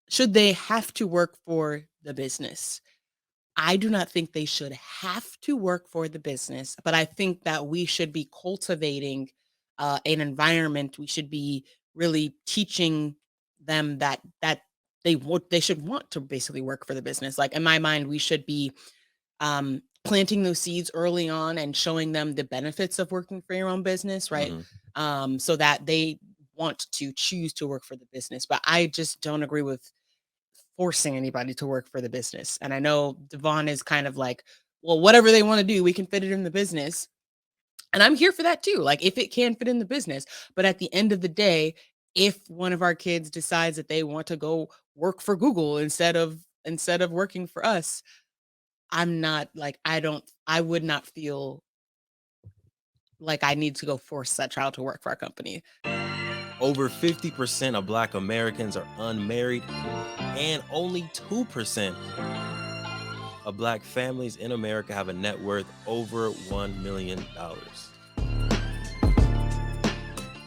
Should they have to work for the business? I do not think they should have to work for the business, but I think that we should be cultivating an environment. We should be really teaching them that they should want to basically work for the business. Like in my mind, we should be planting those seeds early on and showing them the benefits of working for your own business, right? Hmm. So that they want to choose to work for the business. But I just don't agree with forcing anybody to work for the business. And I know Devon is kind of like, well, whatever they want to do, we can fit it in the business. And I'm here for that too. Like if it can fit in the business. But at the end of the day, if one of our kids decides that they want to go work for Google instead of working for us, I'm not like I would not feel like I need to go force that child to work for our company. Over 50% of Black Americans are unmarried, and only 2% of Black families in America have a net worth over $1 million.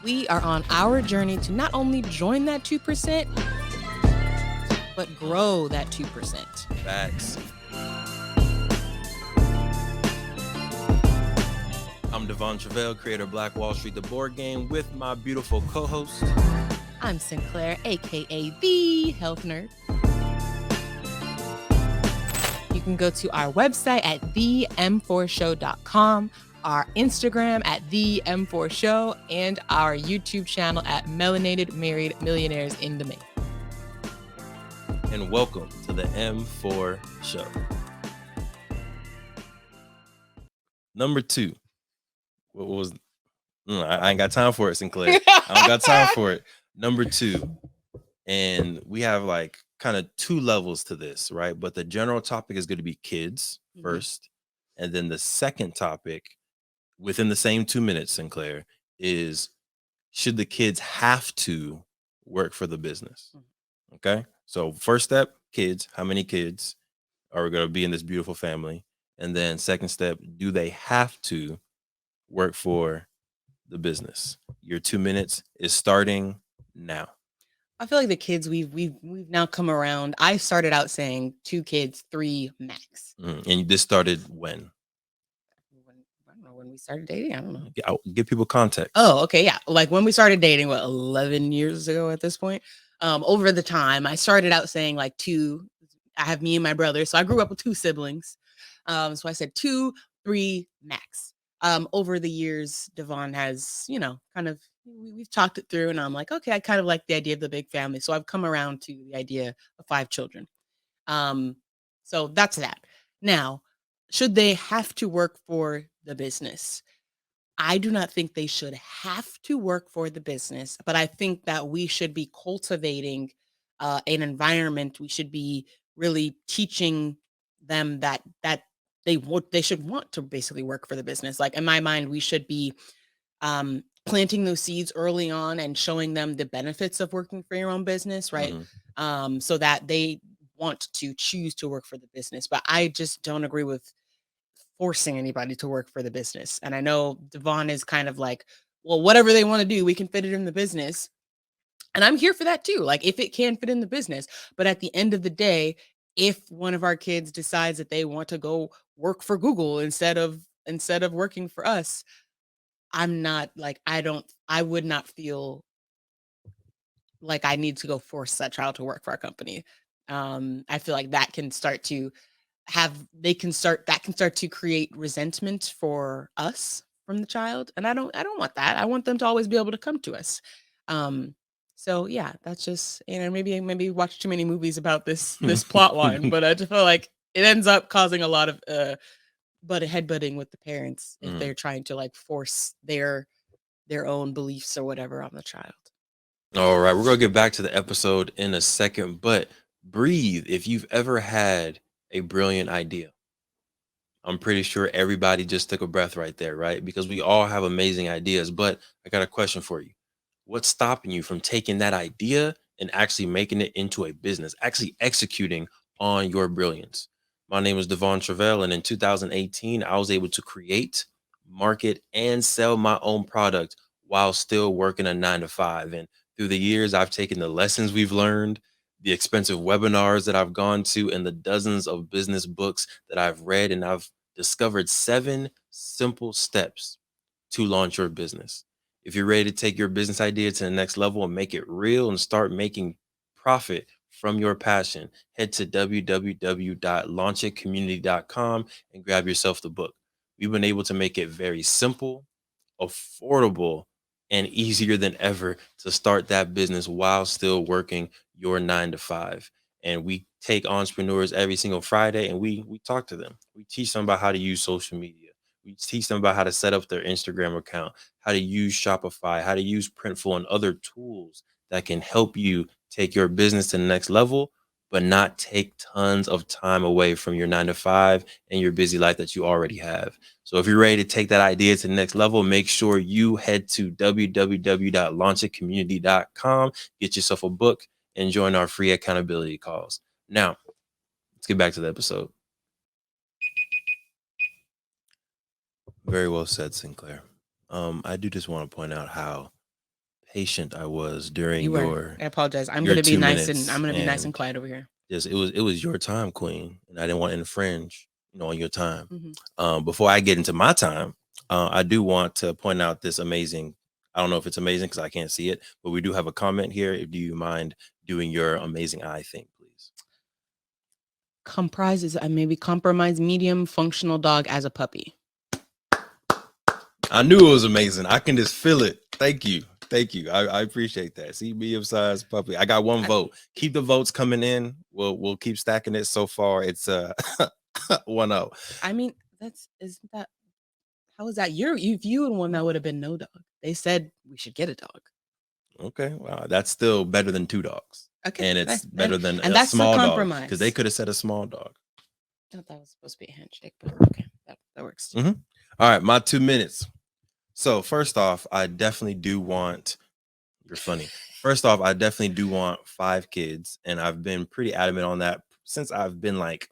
We are on our journey to not only join that 2%, but grow that 2%. Facts. I'm Devon Truvel, creator of Black Wall Street, the board game, with my beautiful co-host. I'm Sinclair, aka the Health Nerd. You can go to our website at them4show.com, our Instagram at them4show, and our YouTube channel at Melanated Married Millionaires in the Making. And welcome to the M4 Show. Number 2. What was... I ain't got time for it, Sinclair. I don't got time for it. Number 2. And we have like kind of 2 levels to this, right? But the general topic is going to be kids first. And then the second topic within the same 2 minutes, Sinclair, is should the kids have to work for the business? Okay. So first step, kids. How many kids are going to be in this beautiful family? And then second step, do they have to work for the business? Your 2 minutes is starting now. I feel like the kids we've now come around. I started out saying 2 kids, 3 max. And this started when? I don't know when we started dating. I don't know. I'll give people context. Oh, okay, yeah. Like when we started dating, what 11 years ago at this point. Over the time, I started out saying like 2. I have me and my brother, so I grew up with 2 siblings. So I said 2, 3 max. Over the years, Devon has, kind of we've talked it through, and I'm like, okay, I kind of like the idea of the big family, so I've come around to the idea of 5 children. Um, so that's that. Now, should they have to work for the business? I do not think they should have to work for the business, but I think that we should be cultivating an environment. We should be really teaching them that they should want to basically work for the business. Like in my mind, we should be planting those seeds early on and showing them the benefits of working for your own business, right? So that they want to choose to work for the business. But I just don't agree with forcing anybody to work for the business. And I know Devon is kind of like, well, whatever they want to do, we can fit it in the business. And I'm here for that too. Like if it can fit in the business. But at the end of the day, if one of our kids decides that they want to go work for Google instead of working for us, I'm not like I would not feel like I need to go force that child to work for our company. I feel like that can start to that can start to create resentment for us from the child, and I don't want that. I want them to always be able to come to us. um so yeah, that's just, maybe watch too many movies about this plot line, but I just feel like it ends up causing a lot of headbutting with the parents if they're trying to like force their own beliefs or whatever on the child. All right, we're gonna get back to the episode in a second, but breathe. If you've ever had a brilliant idea, I'm pretty sure everybody just took a breath right there, right? Because we all have amazing ideas. But I got a question for you. What's stopping you from taking that idea and actually making it into a business, actually executing on your brilliance? My name is Devon Truvel, and in 2018, I was able to create, market, and sell my own product while still working a 9 to 5. And through the years, I've taken the lessons we've learned, the expensive webinars that I've gone to, and the dozens of business books that I've read, and I've discovered 7 simple steps to launch your business. If you're ready to take your business idea to the next level and make it real and start making profit from your passion, head to www.launchitcommunity.com and grab yourself the book. We've been able to make it very simple, affordable, and easier than ever to start that business while still working your 9 to 5. And we take entrepreneurs every single Friday and we talk to them. We teach them about how to use social media. We teach them about how to set up their Instagram account, how to use Shopify, how to use Printful, and other tools that can help you take your business to the next level, but not take tons of time away from your 9 to 5 and your busy life that you already have. So if you're ready to take that idea to the next level, make sure you head to www.launchitcommunity.com, get yourself a book, and join our free accountability calls. Now, let's get back to the episode. Very well said, Sinclair. I do just want to point out how patient I was during You were. your I apologize. I'm your gonna be 2 nice minutes, and I'm gonna be nice and and quiet over here. just it was your time, Queen, and I didn't want to infringe, on your time. Mhm. Before I get into my time, I do want to point out this amazing. I don't know if it's amazing because I can't see it, but we do have a comment here. Do you mind doing your amazing eye thing, please? Comprises maybe compromise medium functional dog as a puppy. I knew it was amazing. I can just feel it. Thank you. Thank you. I appreciate that. See, medium-sized puppy. I got one vote. Keep the votes coming in. We'll keep stacking it. So far, it's 1-0. I mean, isn't that how is that? You viewed one that would have been no dog. They said we should get a dog. Okay, wow, that's still better than 2 dogs. Okay, And it's better than and a that's the small dog, compromise. because they could have said a small dog. I thought that was supposed to be a handshake, but okay, that works. All right, my 2 minutes. So first off, I definitely do want. You're funny. First off, I definitely do want 5 kids, and I've been pretty adamant on that since I've been like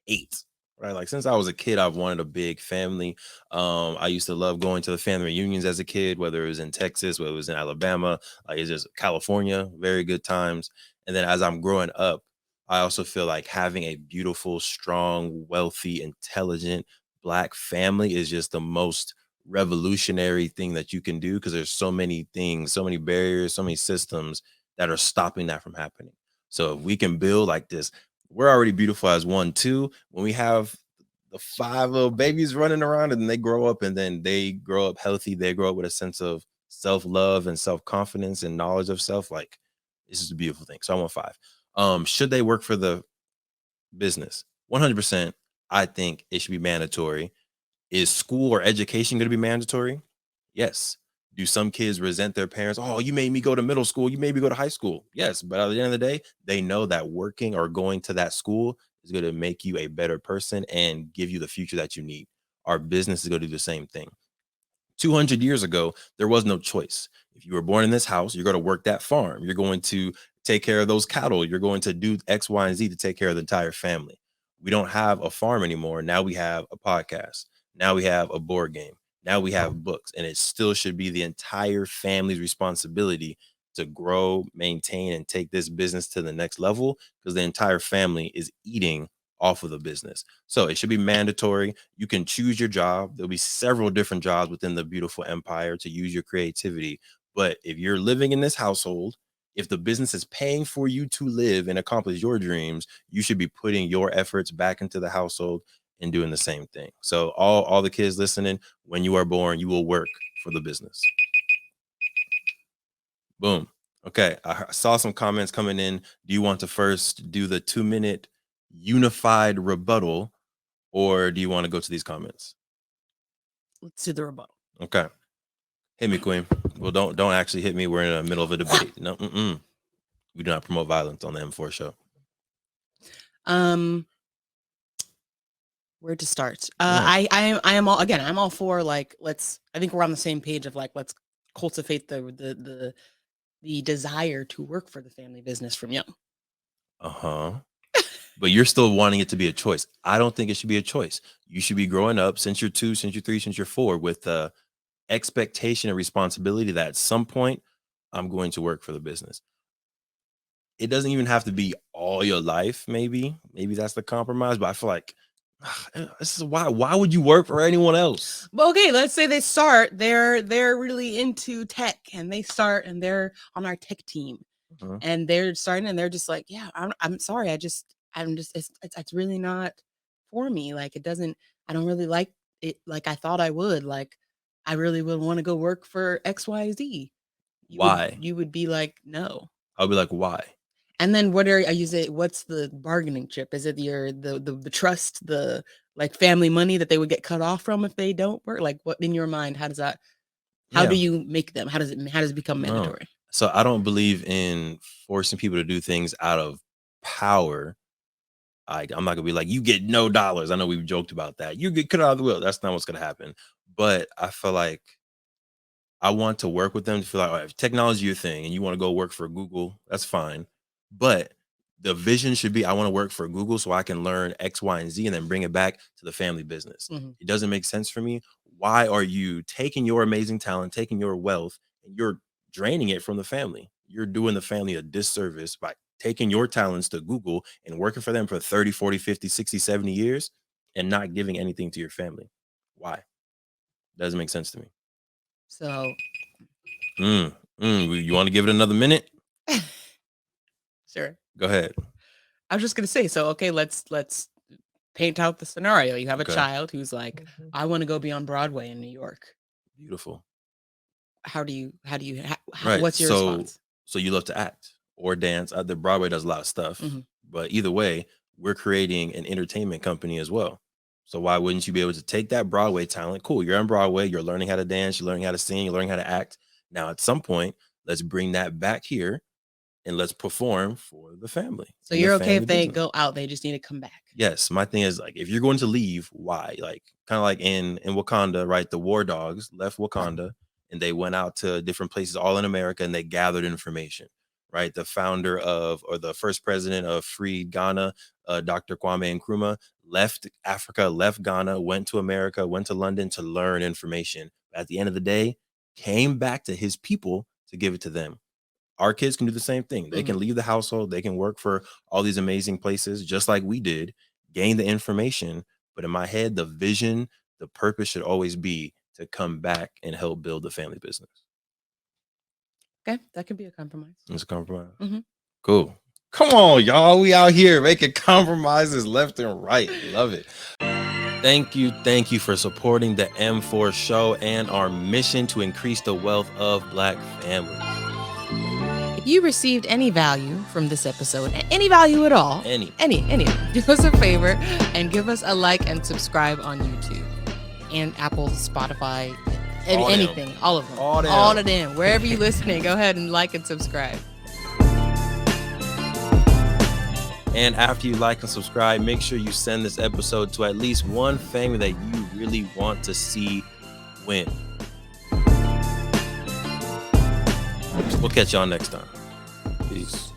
8. Right, like since I was a kid, I've wanted a big family. I used to love going to the family reunions as a kid, whether it was in Texas, whether it was in Alabama, like it's just California, very good times. And then as I'm growing up, I also feel like having a beautiful, strong, wealthy, intelligent Black family is just the most revolutionary thing that you can do, because there's so many things, so many barriers, so many systems that are stopping that from happening. So if we can build like this, we're already beautiful as one. Two, when we have the 5 little babies running around and they grow up, and then they grow up healthy, they grow up with a sense of self-love and self-confidence and knowledge of self, like this is a beautiful thing. So I want 5. Should they work for the business? 100%. I think it should be mandatory. Is school or education going to be mandatory? Yes. Do some kids resent their parents? Oh, you made me go to middle school. You made me go to high school. Yes. But at the end of the day, they know that working or going to that school is going to make you a better person and give you the future that you need. Our business is going to do the same thing. 200 years ago, there was no choice. If you were born in this house, you're going to work that farm. You're going to take care of those cattle. You're going to do X, Y, and Z to take care of the entire family. We don't have a farm anymore. Now we have a podcast. Now we have a board game. Now we have books. And it still should be the entire family's responsibility to grow, maintain, and take this business to the next level, because the entire family is eating off of the business. So it should be mandatory. You can choose your job. There'll be several different jobs within the beautiful empire to use your creativity. But if you're living in this household, if the business is paying for you to live and accomplish your dreams, you should be putting your efforts back into the household and doing the same thing. So all the kids listening, when you are born, you will work for the business. Boom. Okay, I saw some comments coming in. Do you want to first do the 2-minute unified rebuttal, or do you want to go to these comments? Let's do the rebuttal. Okay. Hit me, Queen. Well, don't actually hit me. We're in the middle of a debate. No, we do not promote violence on the M4 show. Where to start? Yeah. I am all again. I'm all for like I think we're on the same page of like let's cultivate the desire to work for the family business from young. But you're still wanting it to be a choice. I don't think it should be a choice. You should be growing up since you're 2, since you're 3, since you're 4 with the expectation and responsibility that at some point I'm going to work for the business. it doesn't even have to be all your life. Maybe that's the compromise. But I feel like this is why would you work for anyone else? Well, okay, let's say they start, they're really into tech, and they start and they're on our tech team, and they're starting and they're just like, yeah, I'm sorry, I'm just it's really not for me. Like, I don't really like it like I thought I would. Like, I really would want to go work for XYZ. Why? You would be like, no. I'll be like, why? And then what's the bargaining chip? Is it the trust, the like family money that they would get cut off from if they don't work? Like, what in your mind, how do you make them? How does it become mandatory? So I don't believe in forcing people to do things out of power. I'm not gonna be like, you get no dollars. I know we've joked about that. You get cut out of the will. That's not what's gonna happen. But I feel like I want to work with them to feel like, all right, if technology is your thing and you want to go work for Google, that's fine. But the vision should be, I want to work for Google so I can learn X, Y, and Z and then bring it back to the family business. It doesn't make sense for me. Why are you taking your amazing talent, taking your wealth, and you're draining it from the family? You're doing the family a disservice by taking your talents to Google and working for them for 30, 40, 50, 60, 70 years and not giving anything to your family. Why? Doesn't make sense to me. So, you want to give it another minute? sure. Go ahead. I was just gonna say, so okay, let's paint out the scenario. You have a child who's like, I want to go be on Broadway in New York. Beautiful. What's your response? So you love to act or dance. The Broadway does a lot of stuff, but either way, we're creating an entertainment company as well. So why wouldn't you be able to take that Broadway talent? Cool, you're on Broadway, you're learning how to dance, you're learning how to sing, you're learning how to act. Now, at some point, let's bring that back here and let's perform for the family. So you're okay if they go out, they just need to come back. Yes, my thing is, like, if you're going to leave, why? Like, kind of like in Wakanda, right? The war dogs left Wakanda and they went out to different places all in America and they gathered information, right? The founder of, or the first president of freed Ghana, Dr. Kwame Nkrumah, left Africa, left Ghana, went to America, went to London to learn information. But at the end of the day, came back to his people to give it to them. Our kids can do the same thing. They can leave the household. They can work for all these amazing places, just like we did, gain the information. But in my head, the vision, the purpose should always be to come back and help build the family business. Okay, that could be a compromise. It's a compromise. Cool. Come on, y'all. We out here making compromises left and right. Love it. Thank you for supporting the M4 show and our mission to increase the wealth of Black families. If you received any value from this episode, any value at all, any, do us a favor and give us a like and subscribe on YouTube and Apple, Spotify, anything, all of them, all of them, wherever you're listening. Go ahead and like and subscribe. And after you like and subscribe, make sure you send this episode to at least one family that you really want to see win. We'll catch y'all next time. Peace.